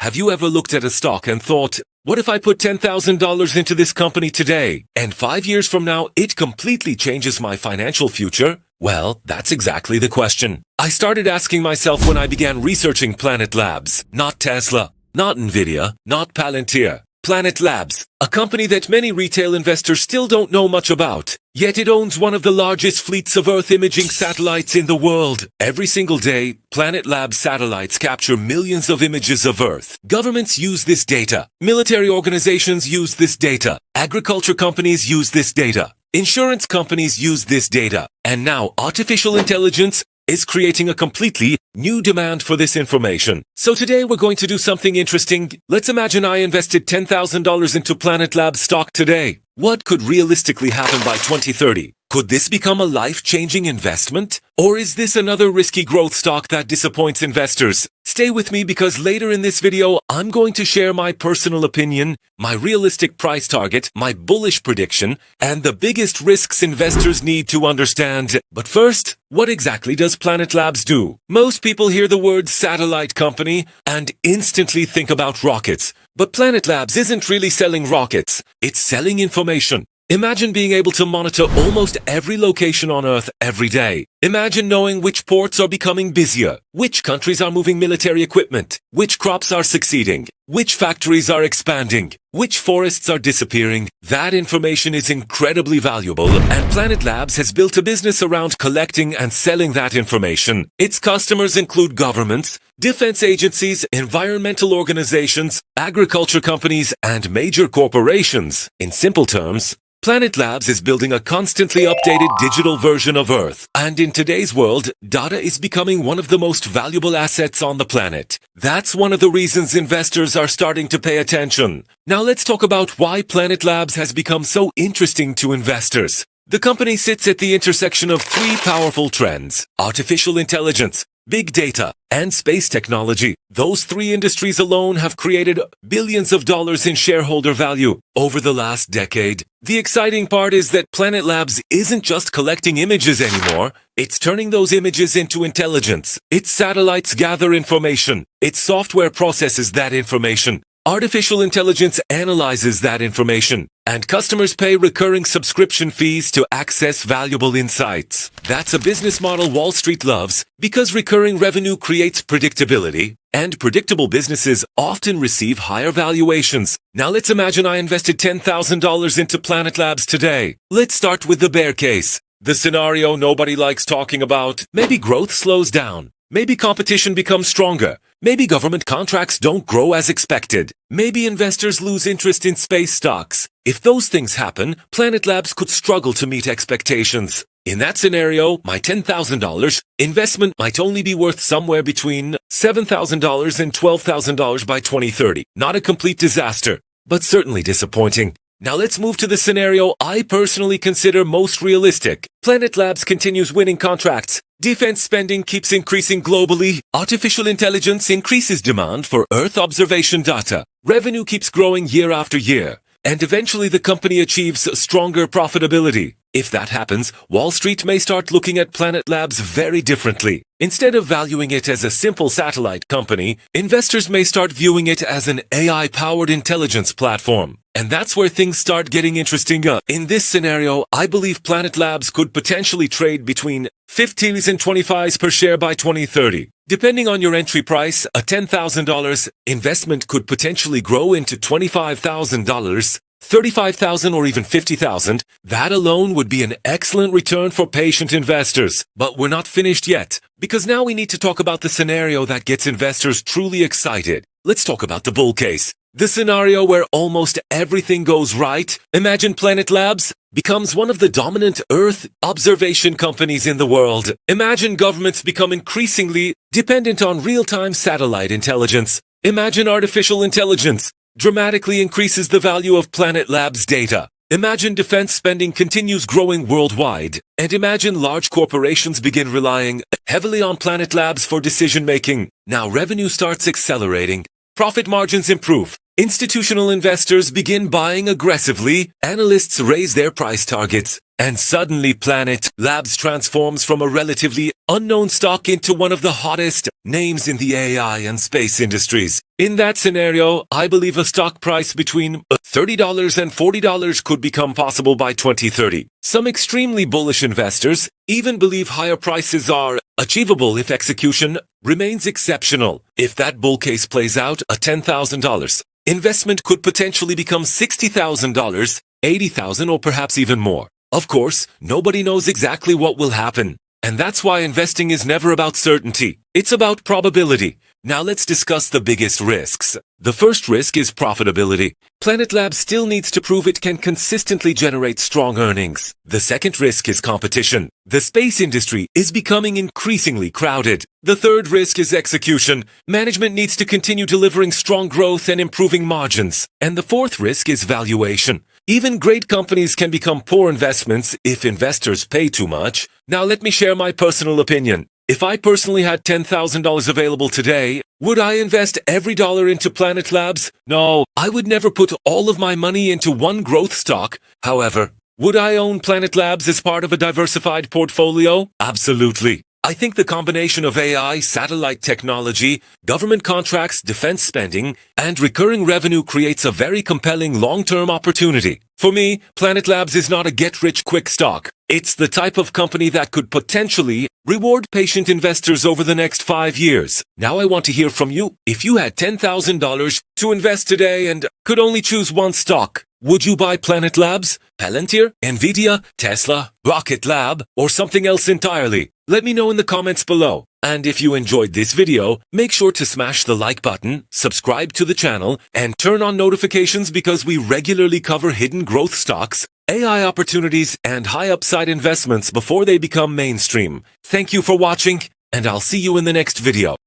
Have you ever looked at a stock and thought, what if I put $10,000 into this company today, and 5 years from now it completely changes my financial future? Well, that's exactly the question I started asking myself when I began researching Planet Labs. Not Tesla, not Nvidia, not Palantir. Planet Labs, a company that many retail investors still don't know much about. Yet it owns one of the largest fleets of Earth imaging satellites in the world. Every single day, Planet Labs satellites capture millions of images of Earth. Governments use this data. Military organizations use this data. Agriculture companies use this data. Insurance companies use this data. And now artificial intelligence is creating a completely new demand for this information. So today we're going to do something interesting. Let's imagine I invested $10,000 into Planet Labs stock today. What could realistically happen by 2030? Could this become a life-changing investment? Or is this another risky growth stock that disappoints investors? Stay with me because later in this video, I'm going to share my personal opinion, my realistic price target, my bullish prediction, and the biggest risks investors need to understand. But first, what exactly does Planet Labs do? Most people hear the word satellite company and instantly think about rockets. But Planet Labs isn't really selling rockets. It's selling information. Imagine being able to monitor almost every location on Earth every day. Imagine knowing which ports are becoming busier, which countries are moving military equipment, which crops are succeeding, which factories are expanding, which forests are disappearing. That information is incredibly valuable, and Planet Labs has built a business around collecting and selling that information. Its customers include governments, defense agencies, environmental organizations, agriculture companies, and major corporations. In simple terms, Planet Labs is building a constantly updated digital version of Earth. And in today's world, data is becoming one of the most valuable assets on the planet. That's one of the reasons investors are starting to pay attention. Now let's talk about why Planet Labs has become so interesting to investors. The company sits at the intersection of three powerful trends: artificial intelligence, big data, and space technology. Those three industries alone have created billions of dollars in shareholder value over the last decade. The exciting part is that Planet Labs isn't just collecting images anymore. It's turning those images into intelligence. Its satellites gather information. Its software processes that information. Artificial intelligence analyzes that information, and customers pay recurring subscription fees to access valuable insights. That's a business model Wall Street loves because recurring revenue creates predictability, and predictable businesses often receive higher valuations. Now let's imagine I invested $10,000 into Planet Labs today. Let's start with the bear case. The scenario nobody likes talking about. Maybe growth slows down. Maybe competition becomes stronger. Maybe government contracts don't grow as expected. Maybe investors lose interest in space stocks. If those things happen, Planet Labs could struggle to meet expectations. In that scenario, my $10,000 investment might only be worth somewhere between $7,000 and $12,000 by 2030. Not a complete disaster, but certainly disappointing. Now let's move to the scenario I personally consider most realistic. Planet Labs continues winning contracts. Defense spending keeps increasing globally. Artificial intelligence increases demand for Earth observation data. Revenue keeps growing year after year. And eventually the company achieves stronger profitability. If that happens, Wall Street may start looking at Planet Labs very differently. Instead of valuing it as a simple satellite company, investors may start viewing it as an AI-powered intelligence platform. And that's where things start getting interesting. In this scenario, I believe Planet Labs could potentially trade between 50s and 25s per share by 2030. Depending on your entry price, a $10,000 investment could potentially grow into $25,000, $35,000 or even $50,000. That alone would be an excellent return for patient investors. But we're not finished yet, because now we need to talk about the scenario that gets investors truly excited. Let's talk about the bull case. The scenario where almost everything goes right. Imagine Planet Labs becomes one of the dominant Earth observation companies in the world. Imagine governments become increasingly dependent on real-time satellite intelligence. Imagine artificial intelligence dramatically increases the value of Planet Labs data. Imagine defense spending continues growing worldwide. And imagine large corporations begin relying heavily on Planet Labs for decision-making. Now revenue starts accelerating. Profit margins improve. Institutional investors begin buying aggressively. Analysts raise their price targets. And suddenly Planet Labs transforms from a relatively unknown stock into one of the hottest names in the AI and space industries. In that scenario, I believe a stock price between $30 and $40 could become possible by 2030. Some extremely bullish investors even believe higher prices are achievable if execution remains exceptional. If that bull case plays out, a $10,000 investment could potentially become $60,000, $80,000, or perhaps even more. Of course, nobody knows exactly what will happen. And that's why investing is never about certainty. It's about probability. Now let's discuss the biggest risks. The first risk is profitability. Planet Labs still needs to prove it can consistently generate strong earnings. The second risk is competition. The space industry is becoming increasingly crowded. The third risk is execution. Management needs to continue delivering strong growth and improving margins. And the fourth risk is valuation. Even great companies can become poor investments if investors pay too much. Now let me share my personal opinion. If I personally had $10,000 available today, would I invest every dollar into Planet Labs? No, I would never put all of my money into one growth stock. However, would I own Planet Labs as part of a diversified portfolio? Absolutely. I think the combination of AI, satellite technology, government contracts, defense spending, and recurring revenue creates a very compelling long-term opportunity. For me, Planet Labs is not a get-rich-quick stock. It's the type of company that could potentially reward patient investors over the next 5 years. Now I want to hear from you. If you had $10,000 to invest today and could only choose one stock, would you buy Planet Labs, Palantir, Nvidia, Tesla, Rocket Lab, or something else entirely? Let me know in the comments below. And if you enjoyed this video, make sure to smash the like button, subscribe to the channel, and turn on notifications because we regularly cover hidden growth stocks, AI opportunities, and high upside investments before they become mainstream. Thank you for watching, and I'll see you in the next video.